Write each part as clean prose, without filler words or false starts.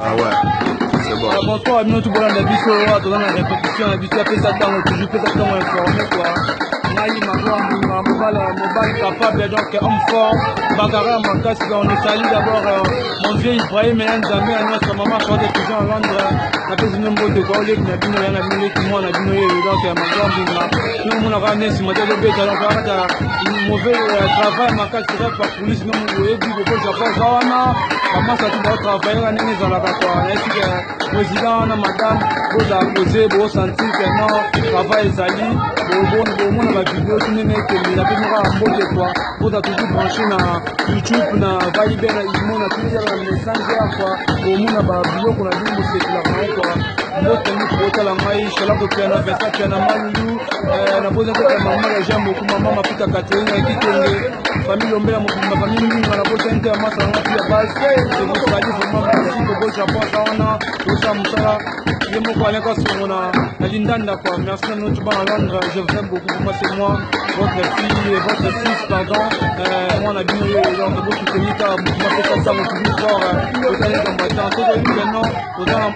Ah ouais, c'est bon. Bonsoir, nous tout bon la biso, dans la répétition, la biso après ça temps toujours peut être comment informer quoi. Nali ma mobile capable donc homme fort, bagarre ma casse on nous salue d'abord mon vieux Ibrahim et un ami à notre maman quand est toujours à Londres. La pèse nombre de quoi les na bino ya na bino qui moi na bino donc ma grande bino. Nous on a ramené ce matin de bête donc on mauvais travail ma casse serait par police nous on dit que Japon zawana comment ça tu dois travailler à nene dans la quoi. Est-ce que président na madame vous a posé vous sentir que non travail ezali bon mon na vidéo tunene que la bino ka mbote quoi. Vous a toujours branché na YouTube na Viber na imo na Twitter na Messenger quoi. Au mon na vidéo qu'on a dit mo c'est la quoi. Mbote ni kota la mai shala ko tena pesa tena malulu na boza ko mama ya jambo kuma mama pita Katerina kitenge famille ombela mo famille mingi na boza nte masa na pia base c'est vous travailler vraiment merci pour Japon sawana tosa musala yemo kwa neka songona na lindanda quoi merci notre ban à Londres je vous aime beaucoup moi c'est moi votre fille et votre fils pardon moi na bino donc beaucoup tenita moi fait ça mon toujours fort au aller dans battant tout maintenant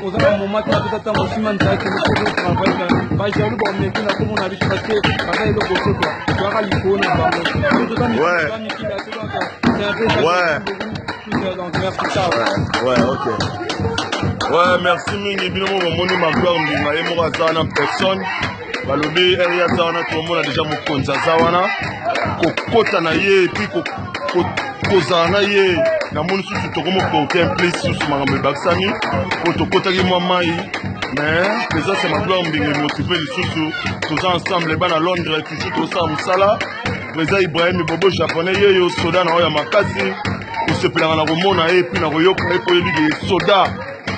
aux moment qui ta mosiman ta que le travail ba jalu bon mais na comme on a dit parce que ba le côté quoi tu as l'icône donc merci ça ouais ok ouais merci mingi bino mo moni ma gloire mbinga ye mo azana personne balobi area zawana tout le monde a déjà mo konza zawana kokota na ye puis kozala na ye na moni susu tokomo porter un place susu makambo ebakisami po tokotaki mwa mai mais déjà c'est ma gloire mbinga motivé lisusu toza ensemble bana Londres toujours tosala mosala président Ibrahim bobo japonais ye yo soda na oyo ya makasi osepelaka na komona ye puis na koyoka ye po yebiki soda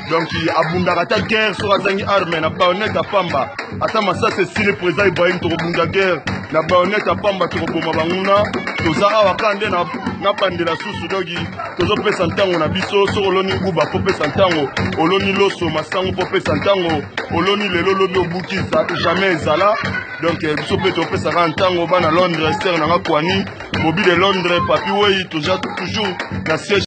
donc abundaka ata guerre soki azangi arme na baonete apamba ata masasi esili président Ibrahim tokobunda guerre na baonete apamba tokoboma banguna toza awa ka nde na bandela susu doki tozopesa ntango na biso soki oloni nguba po pesa ntango oloni loso masango po pesa ntango oloni lelo lobi obuki jamais ezala donc biso mpe topesaka ntango bana Londres ser nanga kwani mobile Londres papi wei toza toujours na siège